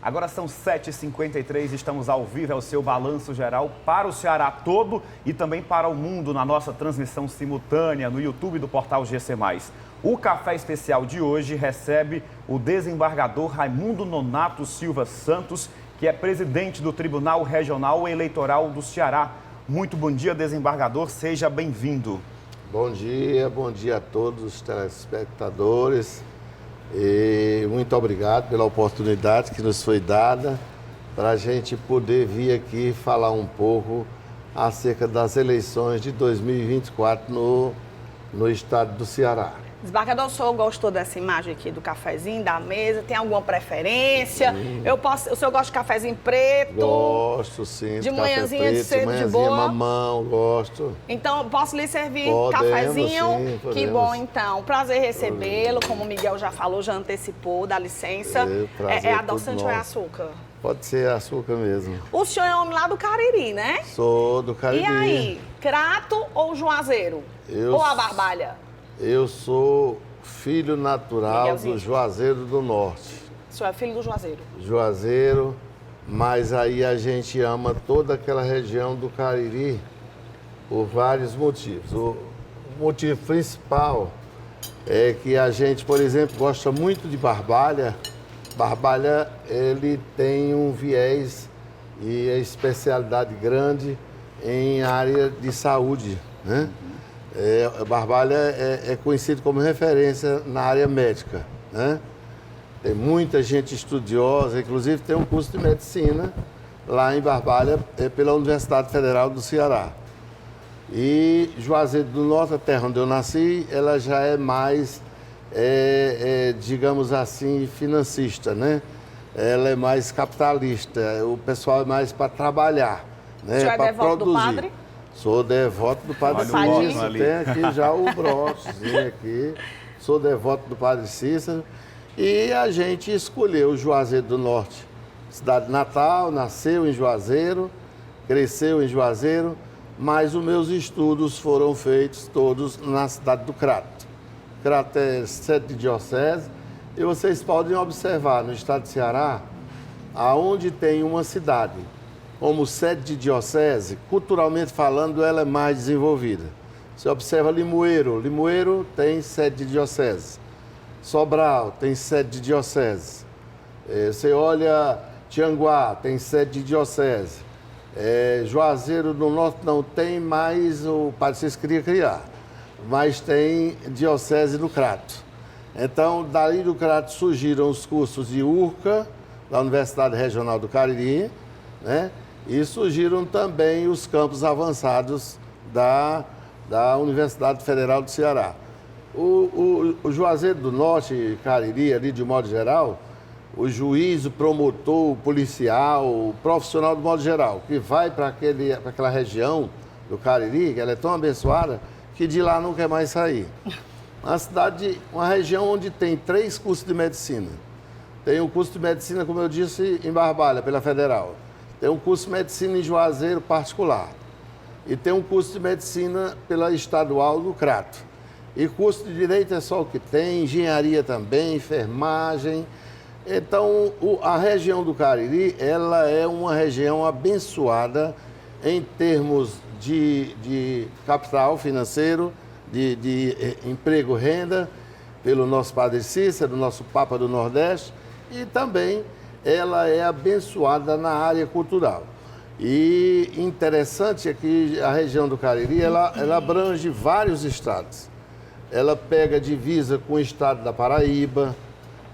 Agora são 7h53, estamos ao vivo, é o seu balanço geral para o Ceará todo e também para o mundo na nossa transmissão simultânea no YouTube do portal GC+. O Café Especial de hoje recebe o desembargador Raimundo Nonato Silva Santos, que é presidente do Tribunal Regional Eleitoral do Ceará. Muito bom dia, desembargador, seja bem-vindo. Bom dia a todos os telespectadores. E muito obrigado pela oportunidade que nos foi dada para a gente poder vir aqui falar um pouco acerca das eleições de 2024 no estado do Ceará. Desembargador, o senhor gostou dessa imagem aqui do cafezinho, da mesa? Tem alguma preferência? O senhor gosta de cafezinho preto? Gosto, sim. De manhãzinha, de cedo, de boa? Mamão, gosto. Então, posso lhe servir Podemos, cafezinho? sim, podemos. Que bom, então. Prazer recebê-lo. Como o Miguel já falou, já antecipou, dá licença. É adoçante ou é açúcar? Pode ser açúcar mesmo. O senhor é homem lá do Cariri, né? Sou do Cariri. E aí, Crato ou Juazeiro? Ou a Barbalha? Eu sou filho natural do Juazeiro do Norte. O senhor é filho do Juazeiro? Juazeiro, mas aí a gente ama toda aquela região do Cariri por vários motivos. O motivo principal é que a gente, por exemplo, gosta muito de Barbalha. Barbalha, ele tem um viés e a especialidade grande em área de saúde, né? Barbalha é conhecido como referência na área médica, né? Tem muita gente estudiosa, inclusive tem um curso de medicina lá em Barbalha, pela Universidade Federal do Ceará. E Juazeiro do Norte, a terra onde eu nasci, ela já é mais, digamos assim, financista, né? Ela é mais capitalista, o pessoal é mais para trabalhar, né? Já é devoto do padre? Sou devoto do Padre Cícero, tem aqui já o brochezinho aqui. Sou devoto do Padre Cícero. E a gente escolheu Juazeiro do Norte, cidade natal, nasceu em Juazeiro, cresceu em Juazeiro, mas os meus estudos foram feitos todos na cidade do Crato. Crato é sede de diocese e vocês podem observar no estado de Ceará, aonde tem uma cidade como sede de diocese, culturalmente falando, ela é mais desenvolvida. Você observa Limoeiro. Limoeiro tem sede de diocese. Sobral tem sede de diocese. Você olha Tianguá, tem sede de diocese. Juazeiro do Norte não tem, mas o Padre Cícero queria criar. Mas tem diocese no Crato. Então, dali do Crato surgiram os cursos de URCA, da Universidade Regional do Cariri, né? E surgiram também os campos avançados da Universidade Federal do Ceará. O Juazeiro do Norte, Cariri, ali de modo geral, o juiz, o promotor, o policial, o profissional de modo geral, que vai para aquela região do Cariri, que ela é tão abençoada, que de lá não quer mais sair. Uma região onde tem 3 cursos de medicina. Tem o curso de medicina, como eu disse, em Barbalha, pela Federal. Tem um curso de medicina em Juazeiro particular. E tem um curso de medicina pela estadual do Crato. E curso de direito é só o que tem, engenharia também, enfermagem. Então, a região do Cariri, ela é uma região abençoada em termos de capital financeiro, de emprego, renda, pelo nosso Padre Cícero, nosso Papa do Nordeste, e também ela é abençoada na área cultural. E interessante é que a região do Cariri, ela abrange vários estados. Ela pega divisa com o estado da Paraíba,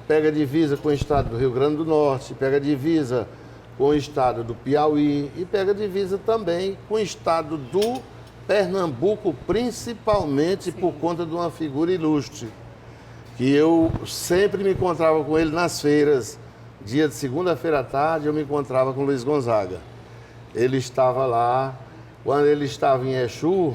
pega divisa com o estado do Rio Grande do Norte, pega divisa com o estado do Piauí e pega divisa também com o estado do Pernambuco, principalmente por conta de uma figura ilustre, que eu sempre me encontrava com ele nas feiras. Dia de segunda-feira à tarde, eu me encontrava com o Luiz Gonzaga. Ele estava lá. Quando ele estava em Exu,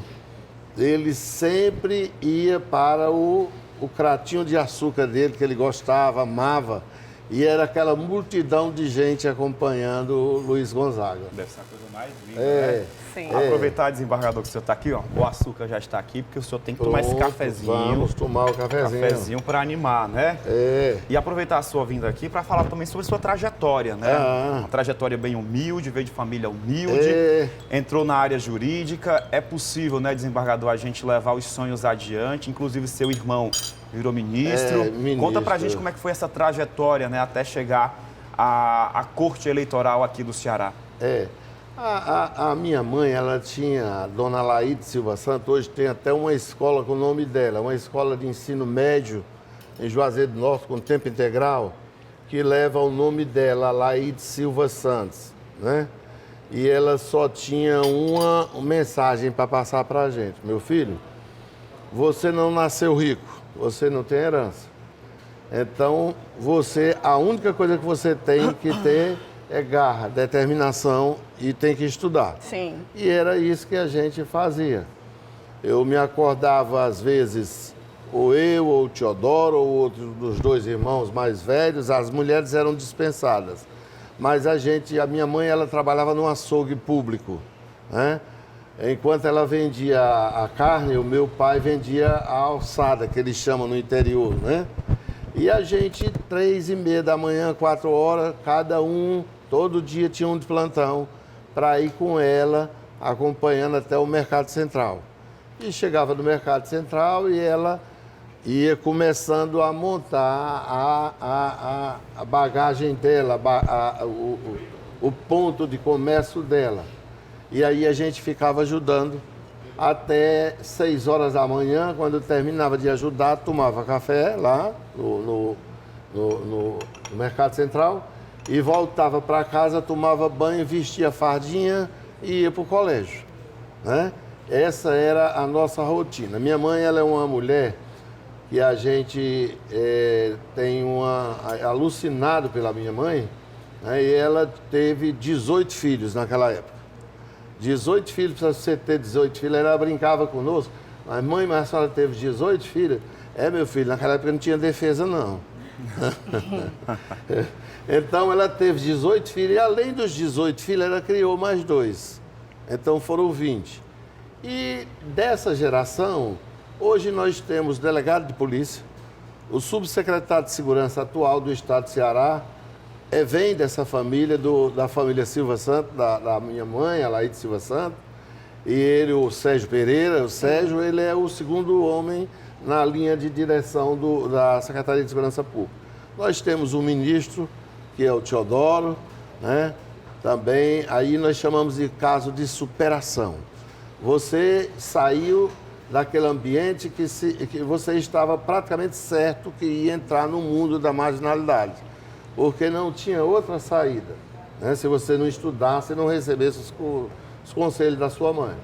ele sempre ia para o cratinho de açúcar dele, que ele gostava, amava, E era aquela multidão de gente acompanhando o Luiz Gonzaga. Deve ser a coisa mais linda, né? Sim. Aproveitar, desembargador, que o senhor está aqui, ó. O açúcar já está aqui, porque o senhor tem que tomar esse cafezinho. Vamos tomar o cafezinho. Cafezinho para animar, né? E aproveitar a sua vinda aqui para falar também sobre sua trajetória, né? Uma trajetória bem humilde, veio de família humilde, entrou na área jurídica. É possível, né, desembargador, a gente levar os sonhos adiante, inclusive seu irmão virou ministro. Conta pra gente como é que foi essa trajetória, né, até chegar à corte eleitoral aqui do Ceará. A minha mãe, ela tinha, a dona Laíde Silva Santos, hoje tem até uma escola com o nome dela, uma escola de ensino médio em Juazeiro do Norte, com tempo integral, que leva o nome dela, Laíde Silva Santos, né? E ela só tinha uma mensagem para passar para a gente. Meu filho, você não nasceu rico, você não tem herança. Então, a única coisa que você tem que ter é garra, determinação e tem que estudar. Sim. E era isso que a gente fazia. Eu me acordava, às vezes, ou eu, ou o Teodoro, ou outro dos dois irmãos mais velhos, as mulheres eram dispensadas. Mas a minha mãe, ela trabalhava num açougue público, né? Enquanto ela vendia a carne, o meu pai vendia a alçada, que eles chamam no interior, né? E a gente, 3h30 da manhã, 4 horas, cada um, todo dia tinha um de plantão, para ir com ela, acompanhando até o Mercado Central. E chegava no Mercado Central e ela ia começando a montar a bagagem dela, o ponto de comércio dela. E aí a gente ficava ajudando até 6 horas da manhã, quando terminava de ajudar, tomava café lá no Mercado Central e voltava para casa, tomava banho, vestia a fardinha e ia para o colégio, né? Essa era a nossa rotina. Minha mãe, ela é uma mulher que a gente tem alucinado pela minha mãe, né? E ela teve 18 filhos naquela época. 18 filhos, para você ter 18 filhos, ela brincava conosco. Mas mãe, mas a senhora teve 18 filhos? Meu filho, naquela época não tinha defesa, não. Então ela teve 18 filhos, e além dos 18 filhos, ela criou mais 2. Então foram 20. E dessa geração, hoje nós temos delegado de polícia, o subsecretário de segurança atual do estado de Ceará, vem dessa família, da família Silva Santos, da minha mãe, a Laíde Silva Santos, e ele, o Sérgio Pereira, ele é o segundo homem na linha de direção da Secretaria de Segurança Pública. Nós temos um ministro, que é o Teodoro, né? Também, aí nós chamamos de caso de superação. Você saiu daquele ambiente que você estava praticamente certo que ia entrar no mundo da marginalidade, porque não tinha outra saída, né? Se você não estudasse, não recebesse os conselhos da sua mãe.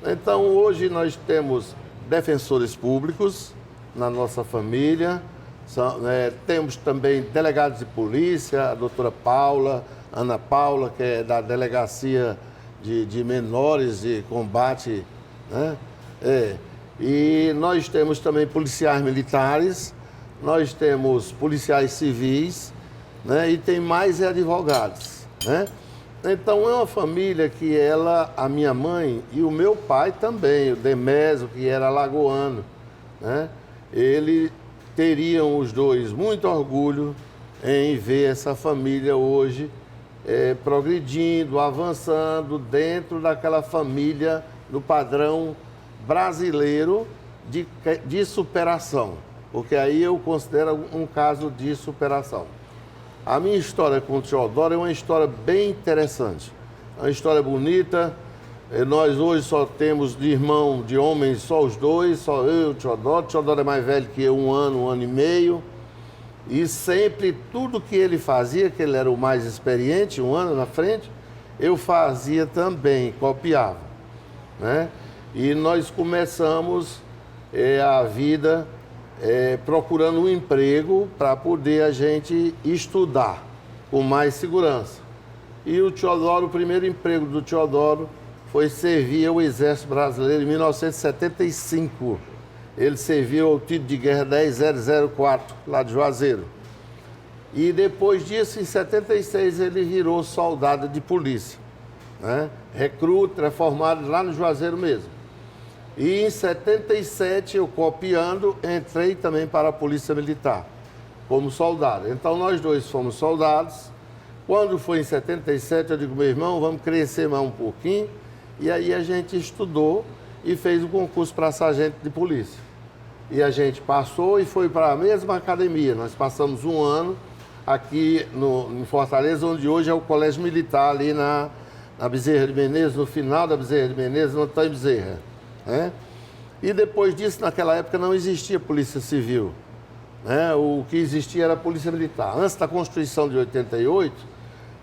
Então, hoje nós temos defensores públicos na nossa família, temos também delegados de polícia, a doutora Paula, Ana Paula, que é da Delegacia de Menores de Combate, né? E nós temos também policiais militares, nós temos policiais civis, né? E tem mais advogados, né? Então é uma família que a minha mãe e o meu pai também, o Demésio, que era alagoano, né? Ele teriam os dois muito orgulho em ver essa família hoje progredindo, avançando dentro daquela família do padrão brasileiro de superação, porque aí eu considero um caso de superação. A minha história com o Teodoro é uma história bem interessante, é uma história bonita. Nós hoje só temos de irmão, de homens, só os dois, só eu e o Teodoro. O Teodoro é mais velho que eu, um ano e meio. E sempre, tudo que ele fazia, que ele era o mais experiente, um ano na frente, eu fazia também, copiava, né? E nós começamos a vida procurando um emprego para poder a gente estudar com mais segurança. E o Teodoro, o primeiro emprego do Teodoro foi servir ao Exército Brasileiro em 1975. Ele serviu ao título de guerra 10004, lá de Juazeiro. E depois disso, em 76, ele virou soldado de polícia, né? Recruta, é formado lá no Juazeiro mesmo. E em 77, eu copiando, entrei também para a Polícia Militar, como soldado. Então, nós dois fomos soldados. Quando foi em 77, eu digo, meu irmão, vamos crescer mais um pouquinho. E aí a gente estudou e fez o concurso para sargento de polícia. E a gente passou e foi para a mesma academia. Nós passamos um ano aqui em Fortaleza, onde hoje é o Colégio Militar, ali na Bezerra de Menezes, no final da Bezerra de Menezes, no Antônio Bezerra. Né? E depois disso, naquela época, não existia Polícia Civil. Né? O que existia era a Polícia Militar. Antes da Constituição de 88,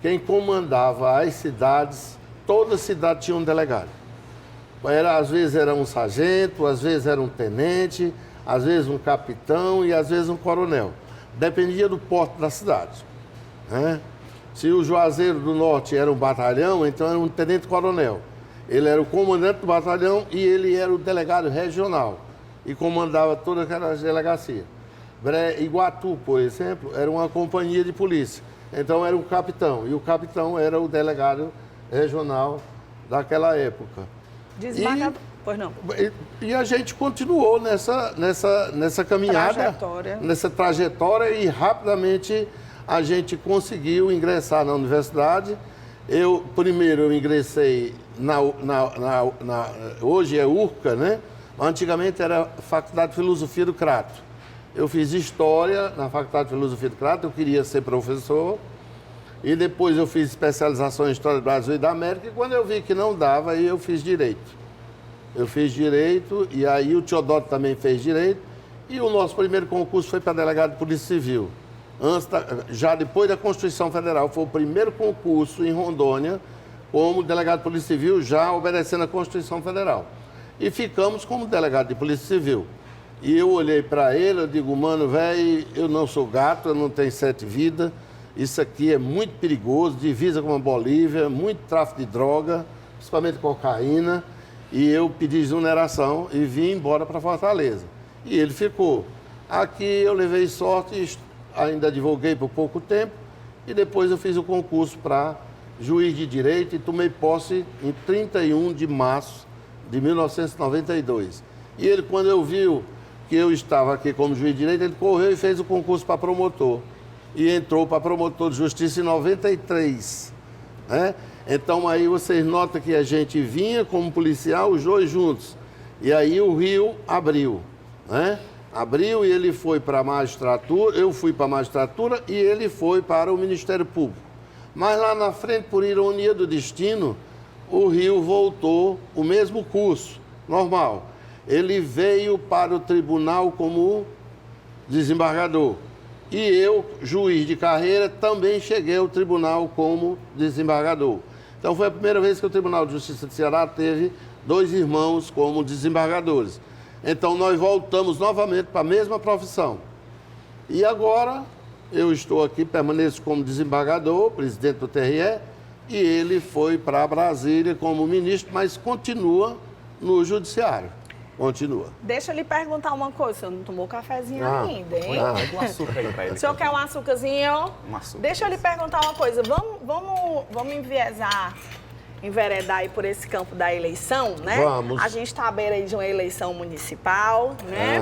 quem comandava as cidades, toda cidade tinha um delegado. Às vezes era um sargento, às vezes era um tenente, às vezes um capitão e às vezes um coronel. Dependia do porte da cidade. Né? Se o Juazeiro do Norte era um batalhão, então era um tenente-coronel. Ele era o comandante do batalhão e ele era o delegado regional e comandava toda aquela delegacia. Iguatu, por exemplo, era uma companhia de polícia. Então era um capitão e o capitão era o delegado regional daquela época. Desembargador. Pois não. E a gente continuou nessa caminhada, nessa trajetória e rapidamente a gente conseguiu ingressar na universidade. Primeiro eu ingressei hoje é URCA, né? Antigamente era Faculdade de Filosofia do Crato. Eu fiz História na Faculdade de Filosofia do Crato, eu queria ser professor. E depois eu fiz especialização em História do Brasil e da América. E quando eu vi que não dava, aí eu fiz Direito. Eu fiz Direito e aí o Teodoro também fez Direito. E o nosso primeiro concurso foi para delegado de Polícia Civil. Já depois da Constituição Federal, foi o primeiro concurso em Rondônia como delegado de Polícia Civil, já obedecendo à Constituição Federal. E ficamos como delegado de Polícia Civil. E eu olhei para ele, eu digo, mano, velho, eu não sou gato, eu não tenho 7 vidas. Isso aqui é muito perigoso, divisa com a Bolívia, muito tráfico de droga, principalmente cocaína. E eu pedi exoneração e vim embora para Fortaleza. E ele ficou. Aqui eu levei sorte, ainda advoguei por pouco tempo, e depois eu fiz o concurso para juiz de direito e tomei posse em 31 de março de 1992. E ele, quando eu viu que eu estava aqui como juiz de direito, ele correu e fez o concurso para promotor. E entrou para promotor de justiça em 93. Né? Então aí vocês notam que a gente vinha como policial, os dois juntos. E aí o Rio abriu. Né? Abriu e ele foi para a magistratura, eu fui para a magistratura e ele foi para o Ministério Público. Mas lá na frente, por ironia do destino, o Rio voltou o mesmo curso, normal. Ele veio para o tribunal como desembargador. E eu, juiz de carreira, também cheguei ao tribunal como desembargador. Então foi a primeira vez que o Tribunal de Justiça do Ceará teve 2 irmãos como desembargadores. Então nós voltamos novamente para a mesma profissão. E agora eu estou aqui, permaneço como desembargador, presidente do TRE, e ele foi para Brasília como ministro, mas continua no judiciário. Continua. Deixa eu lhe perguntar uma coisa, o senhor não tomou cafezinho ainda, hein? Pega um açúcar aí para ele. O senhor quer um açúcarzinho? Um açúcar. Deixa eu lhe perguntar uma coisa, vamos enveredar aí por esse campo da eleição, né? Vamos. A gente está à beira aí de uma eleição municipal, né?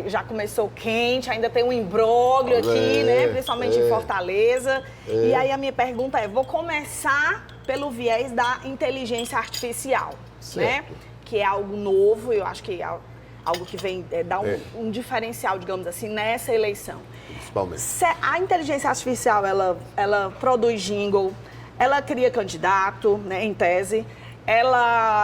Já começou quente, ainda tem um imbróglio aqui, né? Principalmente em Fortaleza. E aí a minha pergunta é, vou começar pelo viés da inteligência artificial, certo, né? Que é algo novo, eu acho que é algo que vem dar um diferencial, digamos assim, nessa eleição. Principalmente. A inteligência artificial, ela produz jingle, ela cria candidato, né, em tese,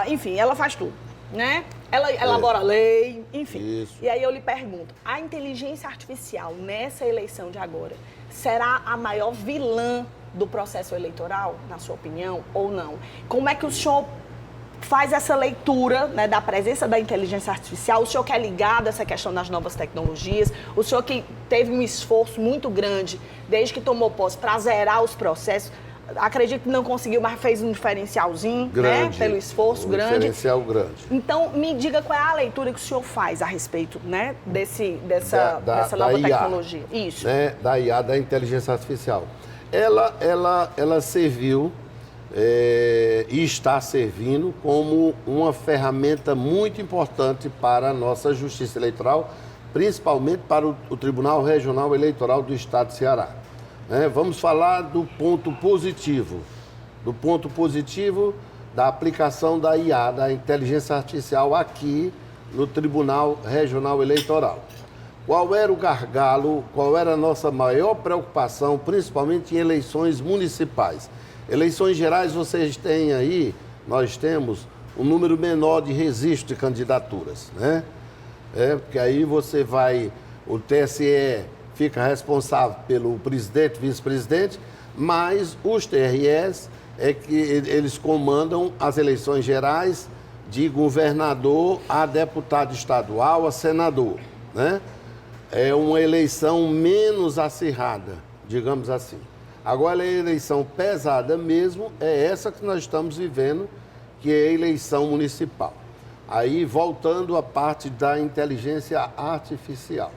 enfim, ela faz tudo, né? Ela elabora lei, enfim. Isso. E aí eu lhe pergunto, a inteligência artificial nessa eleição de agora será a maior vilã do processo eleitoral, na sua opinião, ou não? Como é que o senhor faz essa leitura, né, da presença da inteligência artificial? O senhor que é ligado a essa questão das novas tecnologias, o senhor que teve um esforço muito grande desde que tomou posse para zerar os processos, acredito que não conseguiu, mas fez um diferencialzinho, grande, né? Pelo esforço grande. Diferencial grande. Então, me diga qual é a leitura que o senhor faz a respeito, né, dessa nova tecnologia. Isso. Né, da IA, da inteligência artificial. Ela serviu e está servindo como uma ferramenta muito importante para a nossa Justiça Eleitoral, principalmente para o Tribunal Regional Eleitoral do Estado de Ceará. Vamos falar do ponto positivo. Do ponto positivo da aplicação da IA, da inteligência artificial, aqui no Tribunal Regional Eleitoral. Qual era o gargalo, qual era a nossa maior preocupação, principalmente em eleições municipais? Eleições gerais, vocês têm aí, nós temos um número menor de registro de candidaturas, né? Porque aí você vai, o TSE fica responsável pelo presidente, vice-presidente, mas os TREs é que eles comandam as eleições gerais de governador a deputado estadual, a senador, né? É uma eleição menos acirrada, digamos assim. Agora, a eleição pesada mesmo é essa que nós estamos vivendo, que é a eleição municipal. Aí, voltando à parte da inteligência artificial.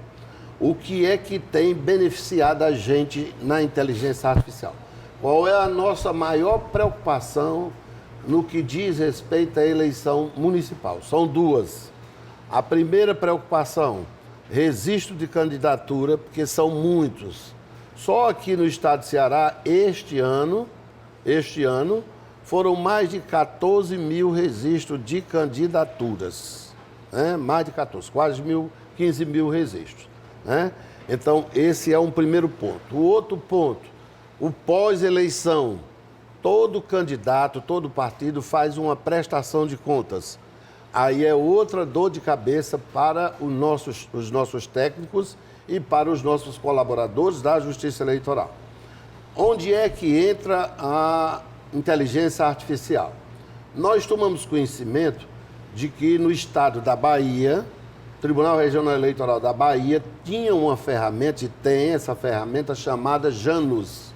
O que é que tem beneficiado a gente na inteligência artificial? Qual é a nossa maior preocupação no que diz respeito à eleição municipal? São duas. A primeira preocupação, registro de candidatura, porque são muitos. Só aqui no estado de Ceará, este ano, foram mais de 14 mil registros de candidaturas. Né? Mais de 14, quase 15 mil registros. Né? Então, esse é um primeiro ponto. O outro ponto, o pós-eleição. Todo candidato, todo partido faz uma prestação de contas. Aí é outra dor de cabeça para os nossos técnicos e para os nossos colaboradores da Justiça Eleitoral. Onde é que entra a inteligência artificial? Nós tomamos conhecimento de que no estado da Bahia, o Tribunal Regional Eleitoral da Bahia tinha uma ferramenta, e tem essa ferramenta chamada Janus.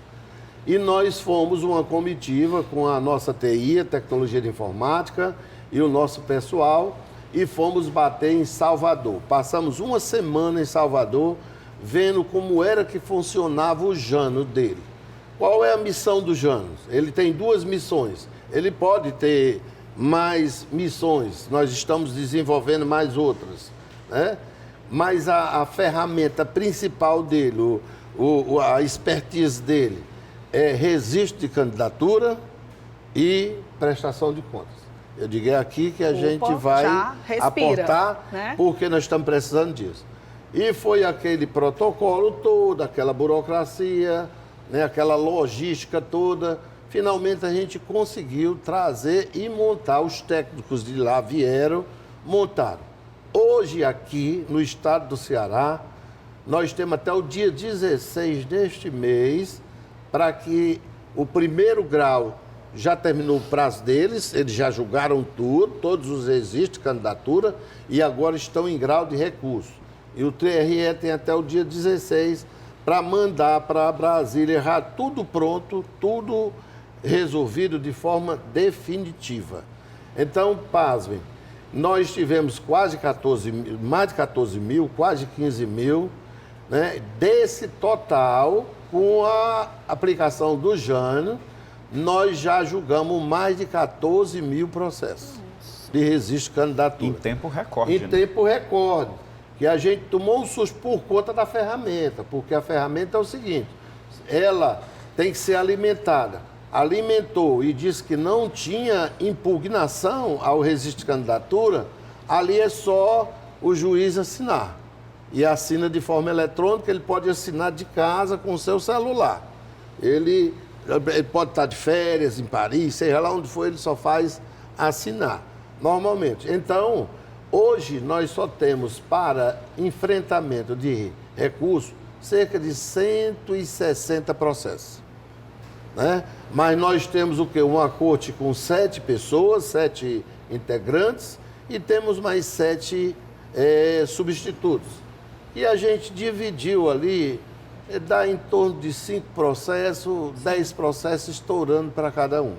E nós fomos uma comitiva com a nossa TI, a Tecnologia de Informática, e o nosso pessoal, e fomos bater em Salvador. Passamos uma semana em Salvador, vendo como era que funcionava o Janus dele. Qual é a missão do Janus? Ele tem duas missões. Ele pode ter mais missões, nós estamos desenvolvendo mais outras, né? Mas a ferramenta principal dele, a expertise dele, é registro de candidatura e prestação de contas. Eu digo, é aqui que a gente vai aportar, né? Porque nós estamos precisando disso. E foi aquele protocolo todo, aquela burocracia, né? Aquela logística toda. Finalmente a gente conseguiu trazer e montar. Os técnicos de lá vieram, montaram. Hoje aqui, no estado do Ceará, nós temos até o dia 16 deste mês para que o primeiro grau já terminou o prazo deles, eles já julgaram tudo, todos os registros de candidatura e agora estão em grau de recurso. E o TRE tem até o dia 16 para mandar para Brasília, já tudo pronto, tudo resolvido de forma definitiva. Então, pasmem, nós tivemos quase 14 mil, mais de 14 mil, quase 15 mil, né? Desse total, com a aplicação do Janus, nós já julgamos mais de 14 mil processos de registro de candidatura. Em tempo recorde. Em tempo recorde. Que a gente tomou um susto por conta da ferramenta, porque a ferramenta é o seguinte, ela tem que ser alimentada. Alimentou e disse que não tinha impugnação ao registro de candidatura, ali é só o juiz assinar. E assina de forma eletrônica, ele pode assinar de casa com o seu celular. Ele pode estar de férias em Paris, seja lá onde for, ele só faz assinar, normalmente. Então, hoje nós só temos para enfrentamento de recursos cerca de 160 processos. Né? Mas nós temos o quê? Uma corte com 7 pessoas, 7 integrantes, e temos mais 7 substitutos. E a gente dividiu ali dá em torno de 5 processos, 10 processos estourando para cada um.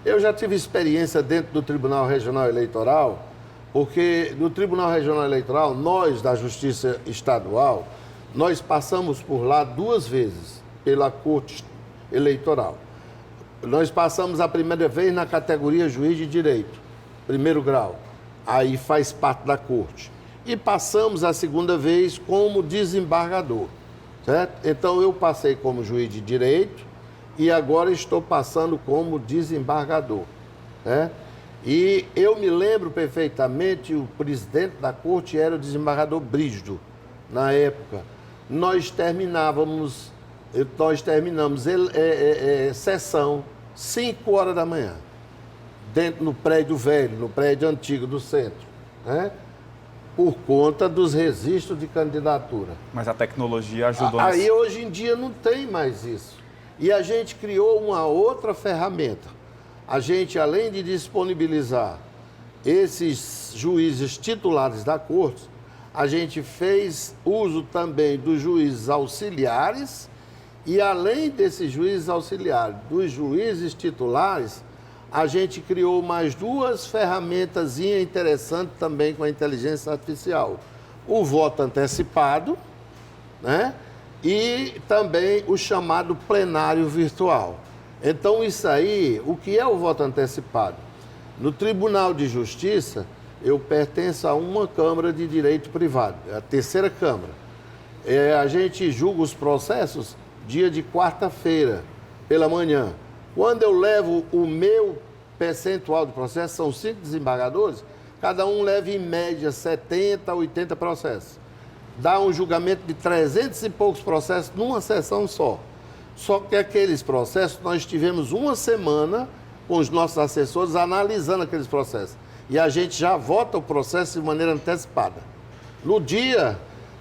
Eu já tive experiência dentro do Tribunal Regional Eleitoral, porque no Tribunal Regional Eleitoral, nós da Justiça Estadual, nós passamos por lá 2 vezes pela Corte Eleitoral. Nós passamos a primeira vez na categoria juiz de direito, 1º grau, aí faz parte da Corte. E passamos a segunda vez como desembargador, certo? Então eu passei como juiz de direito e agora estou passando como desembargador, né? E eu me lembro perfeitamente, o presidente da corte era o desembargador Brígido, na época. Nós terminamos sessão 5 horas da manhã, dentro no prédio velho, no prédio antigo do centro, né? Por conta dos registros de candidatura. Mas a tecnologia ajudou nisso. Aí hoje em dia não tem mais isso. E a gente criou uma outra ferramenta. A gente, além de disponibilizar esses juízes titulares da corte, a gente fez uso também dos juízes auxiliares e, além desses juízes auxiliares, dos juízes titulares, a gente criou mais 2 ferramentas interessantes também com a inteligência artificial. O voto antecipado, né? E também o chamado plenário virtual. Então, isso aí, o que é o voto antecipado? No Tribunal de Justiça, eu pertenço a uma Câmara de Direito Privado, a 3ª Câmara. A gente julga os processos dia de quarta-feira, pela manhã. Quando eu levo o meu percentual do processo, são 5 desembargadores, cada um leva em média 70 a 80 processos. Dá um julgamento de 300 e poucos processos numa sessão só. Só que aqueles processos, nós tivemos uma semana com os nossos assessores analisando aqueles processos. E a gente já vota o processo de maneira antecipada. No dia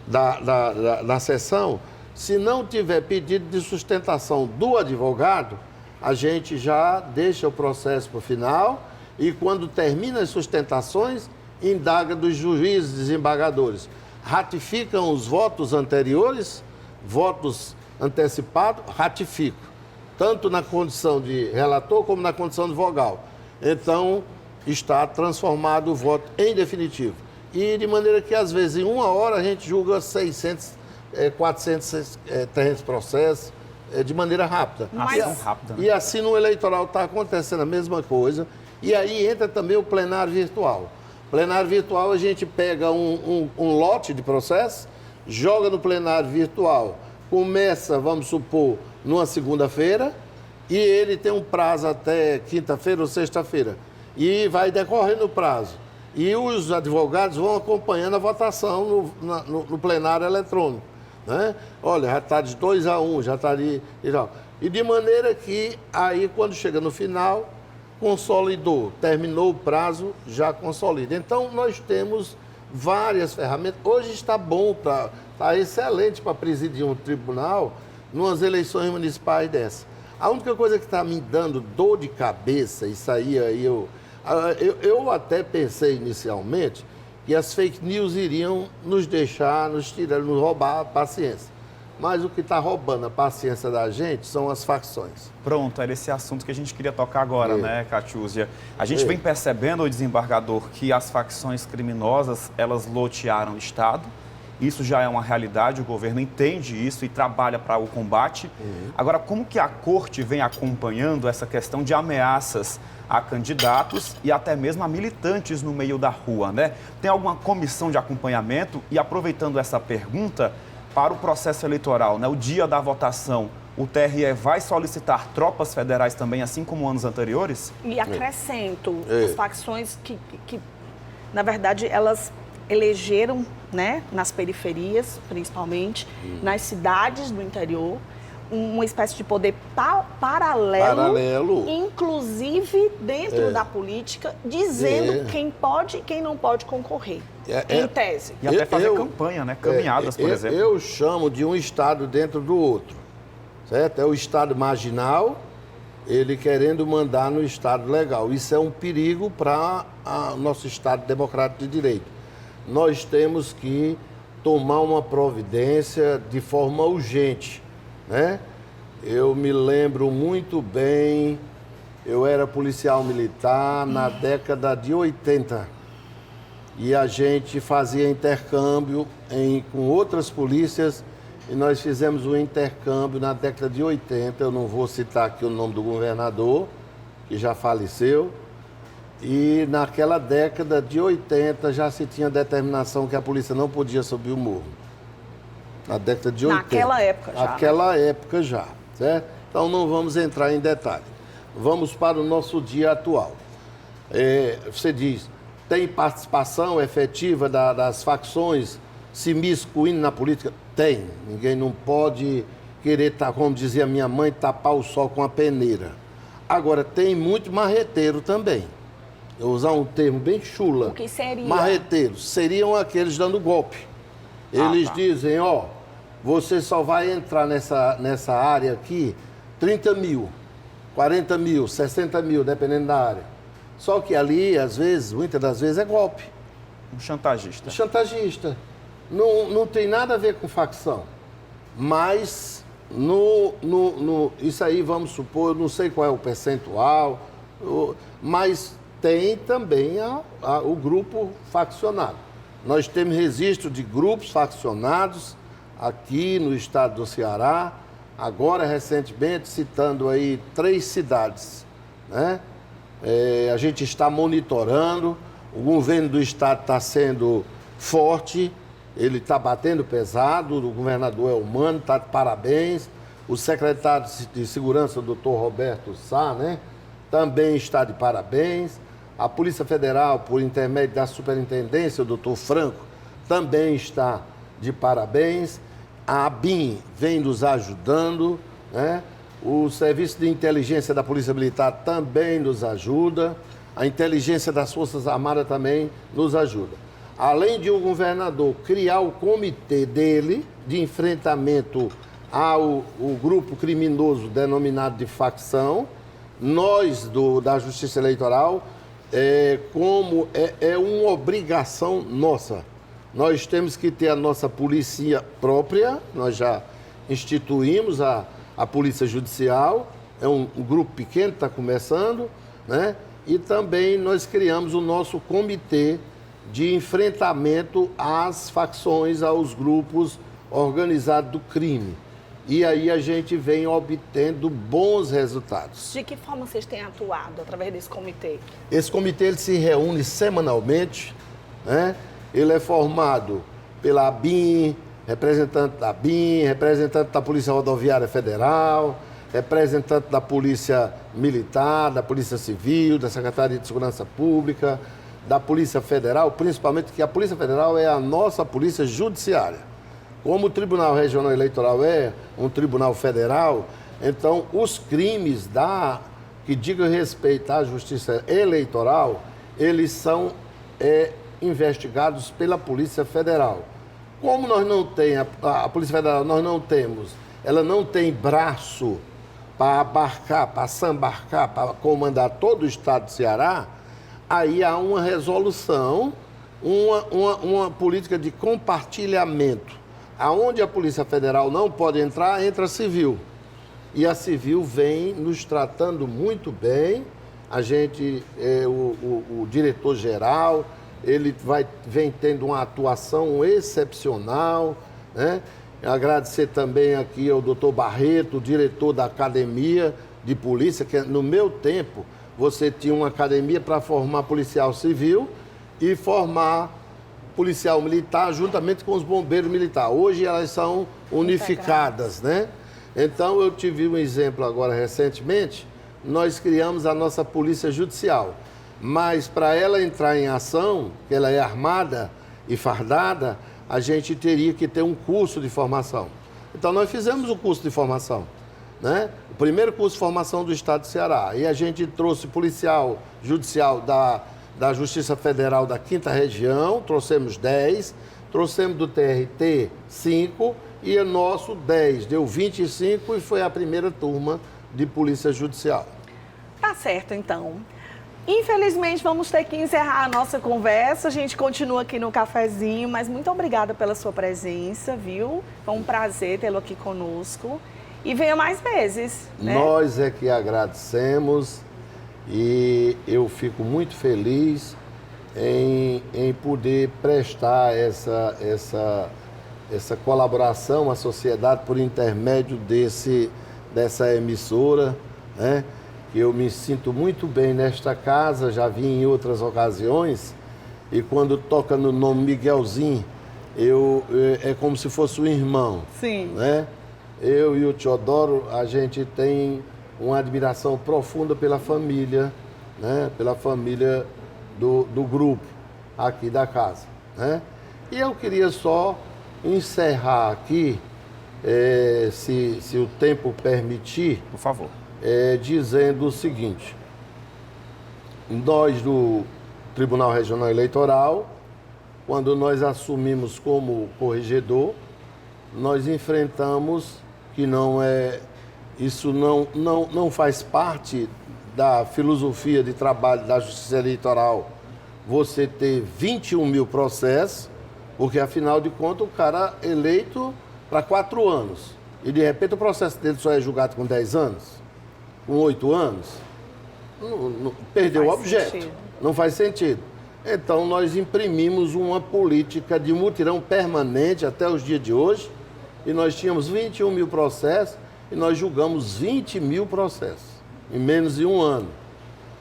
da sessão, se não tiver pedido de sustentação do advogado, a gente já deixa o processo para o final e, quando termina as sustentações, indaga dos juízes desembargadores. Ratificam os votos anteriores, votos antecipados, ratificam, tanto na condição de relator como na condição de vogal. Então, está transformado o voto em definitivo. E de maneira que, às vezes, em 1 hora, a gente julga 600, 400, 300 processos de maneira rápida. Rápida, né? E assim no eleitoral está acontecendo a mesma coisa. E aí entra também o plenário virtual. Plenário virtual, a gente pega um lote de processo, joga no plenário virtual, começa, vamos supor, numa segunda-feira, e ele tem um prazo até quinta-feira ou sexta-feira. E vai decorrendo o prazo. E os advogados vão acompanhando a votação no plenário eletrônico, né? Olha, já está de 2-1, já está ali e tal. E de maneira que aí, quando chega no final, consolidou, terminou o prazo, já consolida. Então, nós temos várias ferramentas. Hoje está bom, está excelente para presidir um tribunal numas eleições municipais dessas. A única coisa que está me dando dor de cabeça, isso aí eu até pensei inicialmente que as fake news iriam nos deixar, nos roubar a paciência. Mas o que está roubando a paciência da gente são as facções. Pronto, era esse assunto que a gente queria tocar agora, né, Catiúzia? A gente vem percebendo, o desembargador, que as facções criminosas, elas lotearam o Estado. Isso já é uma realidade, o governo entende isso e trabalha para o combate. Agora, como que a corte vem acompanhando essa questão de ameaças a candidatos e até mesmo a militantes no meio da rua, né? Tem alguma comissão de acompanhamento? E aproveitando essa pergunta, para o processo eleitoral, né, o dia da votação, o TRE vai solicitar tropas federais também, assim como anos anteriores? E acrescento, as facções que, na verdade, elas elegeram, né, nas periferias, principalmente, nas cidades do interior, uma espécie de poder paralelo, inclusive dentro da política, dizendo quem pode e quem não pode concorrer, em tese. E até fazer campanha, né? Caminhadas, por exemplo. Eu chamo de um Estado dentro do outro, certo? É o Estado marginal, ele querendo mandar no Estado legal. Isso é um perigo para o nosso Estado democrático de direito. Nós temos que tomar uma providência de forma urgente, né? Eu me lembro muito bem, eu era policial militar na década de 80 e a gente fazia intercâmbio com outras polícias e nós fizemos um intercâmbio na década de 80, eu não vou citar aqui o nome do governador, que já faleceu, e naquela década de 80 já se tinha determinação que a polícia não podia subir o morro. Na década de 80. Naquela época já. Naquela época já, certo? Então não vamos entrar em detalhe. Vamos para o nosso dia atual. Você diz, tem participação efetiva das facções se miscuindo na política? Tem. Ninguém não pode querer, como dizia minha mãe, tapar o sol com a peneira. Agora, tem muito marreteiro também. Eu vou usar um termo bem chula. O que seria? Marreteiros seriam aqueles dando golpe. Eles dizem, você só vai entrar nessa área aqui 30 mil, 40 mil, 60 mil, dependendo da área. Só que ali, às vezes, muitas das vezes, é golpe. Um chantagista. Chantagista. Não tem nada a ver com facção. Mas, isso aí, vamos supor, eu não sei qual é o percentual, mas tem também o grupo faccionado. Nós temos registro de grupos faccionados aqui no estado do Ceará, agora recentemente citando aí 3 cidades, né? A gente está monitorando, o governo do estado está sendo forte, ele está batendo pesado, o governador é humano, está de parabéns, o secretário de Segurança, o doutor Roberto Sá, né? Também está de parabéns. A Polícia Federal, por intermédio da Superintendência, o doutor Franco, também está de parabéns. A ABIN vem nos ajudando, né? O Serviço de Inteligência da Polícia Militar também nos ajuda. A inteligência das Forças Armadas também nos ajuda. Além de o governador criar o comitê dele de enfrentamento ao grupo criminoso denominado de facção, nós da Justiça Eleitoral, como é uma obrigação nossa. Nós temos que ter a nossa polícia própria, nós já instituímos a Polícia Judicial, é um grupo pequeno, está começando, né? E também nós criamos o nosso comitê de enfrentamento às facções, aos grupos organizados do crime. E aí a gente vem obtendo bons resultados. De que forma vocês têm atuado através desse comitê? Esse comitê ele se reúne semanalmente, né? Ele é formado pela ABIN, representante da ABIN, representante da Polícia Rodoviária Federal, representante da Polícia Militar, da Polícia Civil, da Secretaria de Segurança Pública, da Polícia Federal, principalmente que a Polícia Federal é a nossa polícia judiciária. Como o Tribunal Regional Eleitoral é um tribunal federal, então os crimes que digam respeito à Justiça Eleitoral, eles são investigados pela Polícia Federal. Como nós não temos, a Polícia Federal nós não temos, ela não tem braço para abarcar, para sambarcar, para comandar todo o estado do Ceará, aí há uma resolução, uma política de compartilhamento. Aonde a Polícia Federal não pode entrar, entra a Civil. E a Civil vem nos tratando muito bem. A gente, o diretor-geral, ele vem tendo uma atuação excepcional, né? Agradecer também aqui ao doutor Barreto, diretor da Academia de Polícia, que no meu tempo você tinha uma academia para formar policial civil e formar policial militar juntamente com os bombeiros militares. Hoje elas são unificadas, né? Então eu tive um exemplo agora recentemente, nós criamos a nossa Polícia Judicial, mas para ela entrar em ação, que ela é armada e fardada, a gente teria que ter um curso de formação. Então nós fizemos o curso de formação, né? O primeiro curso de formação do estado do Ceará. E a gente trouxe policial judicial da Justiça Federal da 5ª Região, trouxemos 10, trouxemos do TRT 5 e o nosso 10, deu 25 e foi a primeira turma de Polícia Judicial. Tá certo, então. Infelizmente, vamos ter que encerrar a nossa conversa. A gente continua aqui no cafezinho, mas muito obrigada pela sua presença, viu? Foi um prazer tê-lo aqui conosco. E venha mais vezes, né? Nós é que agradecemos e eu fico muito feliz em poder prestar essa colaboração à sociedade por intermédio dessa emissora, né? Eu me sinto muito bem nesta casa, já vim em outras ocasiões, e quando toca no nome Miguelzinho, é como se fosse um irmão. Sim. Né? Eu e o Teodoro, a gente tem uma admiração profunda pela família, né? Pela família do grupo aqui da casa. Né? E eu queria só encerrar aqui, se o tempo permitir, Por favor. Dizendo o seguinte: nós do Tribunal Regional Eleitoral, quando nós assumimos como corregedor, nós enfrentamos que isso não faz parte da filosofia de trabalho da Justiça Eleitoral, você ter 21 mil processos, porque afinal de contas o cara é eleito para 4 anos e de repente o processo dele só é julgado com 10 anos. Com 8 anos, perdeu o objeto, não faz sentido. Então, nós imprimimos uma política de mutirão permanente até os dias de hoje, e nós tínhamos 21 mil processos, e nós julgamos 20 mil processos, em menos de um ano.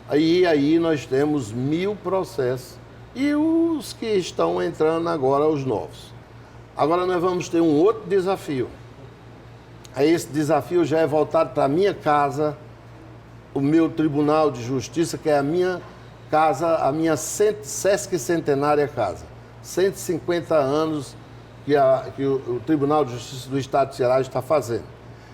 Aí nós temos 1000 processos, e os que estão entrando agora, os novos. Agora nós vamos ter um outro desafio. Esse desafio já é voltado para a minha casa, o meu Tribunal de Justiça, que é a minha casa, a minha Sesc Centenária Casa. 150 anos que o Tribunal de Justiça do Estado de Ceará está fazendo.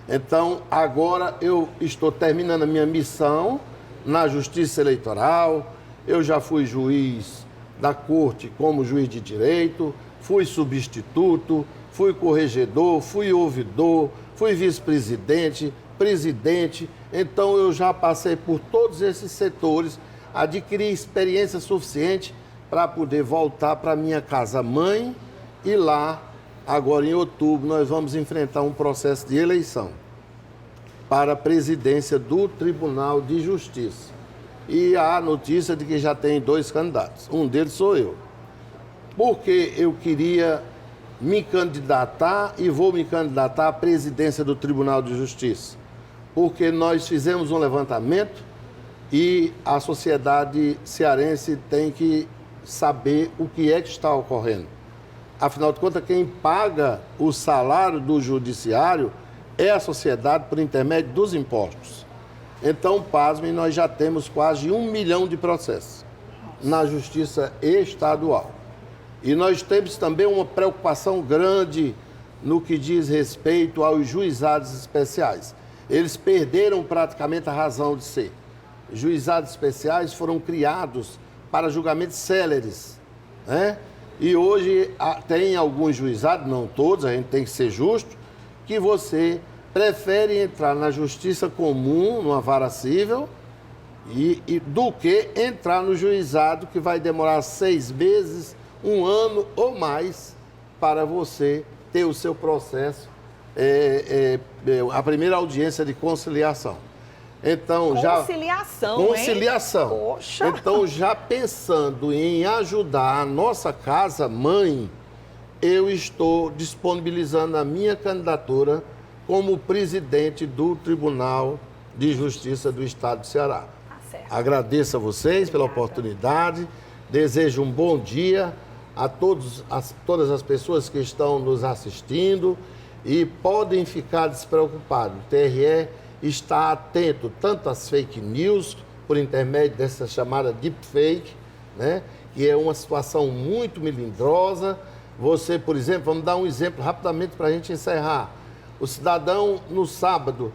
Então, agora eu estou terminando a minha missão na Justiça Eleitoral. Eu já fui juiz da Corte como juiz de direito, fui substituto, fui corregedor, fui ouvidor, fui vice-presidente, presidente. Então, eu já passei por todos esses setores, adquiri experiência suficiente para poder voltar para minha casa-mãe e lá, agora em outubro, nós vamos enfrentar um processo de eleição para a presidência do Tribunal de Justiça. E há a notícia de que já tem 2 candidatos. Um deles sou eu. Porque eu queria me candidatar e vou me candidatar à presidência do Tribunal de Justiça. Porque nós fizemos um levantamento e a sociedade cearense tem que saber o que é que está ocorrendo. Afinal de contas, quem paga o salário do judiciário é a sociedade por intermédio dos impostos. Então, pasmem, nós já temos quase 1 milhão de processos na Justiça Estadual. E nós temos também uma preocupação grande no que diz respeito aos juizados especiais. Eles perderam praticamente a razão de ser. Juizados especiais foram criados para julgamentos céleres, né? E hoje tem alguns juizados, não todos, a gente tem que ser justo, que você prefere entrar na justiça comum, numa vara civil, do que entrar no juizado que vai demorar 6 meses, 1 ano ou mais para você ter o seu processo, a primeira audiência de conciliação. Então, conciliação. Hein? Poxa. Então, já pensando em ajudar a nossa casa-mãe, eu estou disponibilizando a minha candidatura como presidente do Tribunal de Justiça do Estado de Ceará. Tá certo. Agradeço a vocês pela oportunidade, desejo um bom dia a todas as pessoas que estão nos assistindo e podem ficar despreocupados. O TRE está atento tanto às fake news, por intermédio dessa chamada deepfake, né? Que é uma situação muito melindrosa. Você, por exemplo, vamos dar um exemplo rapidamente para a gente encerrar. O cidadão, no sábado,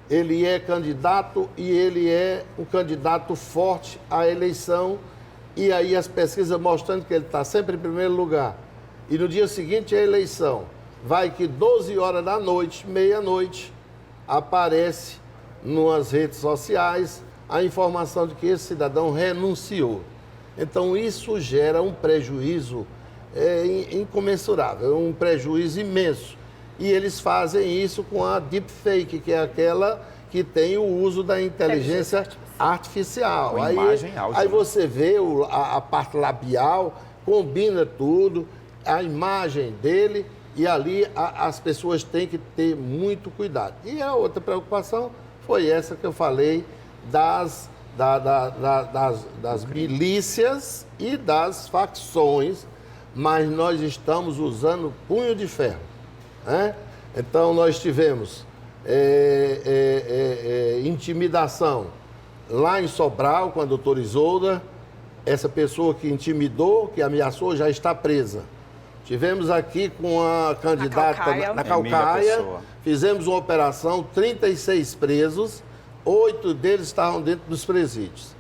ele é candidato e ele é um candidato forte à eleição, e aí as pesquisas mostrando que ele está sempre em primeiro lugar. E no dia seguinte a eleição, vai que 12 horas da noite, meia-noite, aparece nas redes sociais a informação de que esse cidadão renunciou. Então, isso gera um prejuízo incomensurável, um prejuízo imenso. E eles fazem isso com a deepfake, que é aquela que tem o uso da inteligência artificial. Aí você vê a parte labial, combina tudo, a imagem dele, e ali as pessoas têm que ter muito cuidado. E a outra preocupação foi essa que eu falei das milícias e das facções, mas nós estamos usando punho de ferro. Né? Então, nós tivemos intimidação lá em Sobral, com a doutora Isolda. Essa pessoa que intimidou, que ameaçou, já está presa. Tivemos aqui com a candidata na Caucaia, fizemos uma operação, 36 presos, 8 deles estavam dentro dos presídios.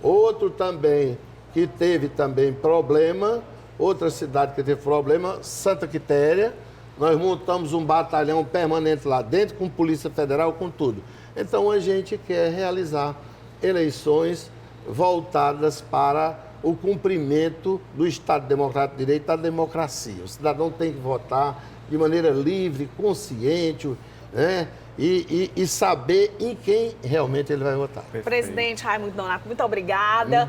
Outro também que teve também problema, outra cidade que teve problema, Santa Quitéria. Nós montamos um batalhão permanente lá dentro, com Polícia Federal, com tudo. Então, a gente quer realizar eleições voltadas para o cumprimento do Estado Democrático de Direito, da democracia. O cidadão tem que votar de maneira livre, consciente, né? E saber em quem realmente ele vai votar. Presidente Raimundo Nonaco, muito obrigada.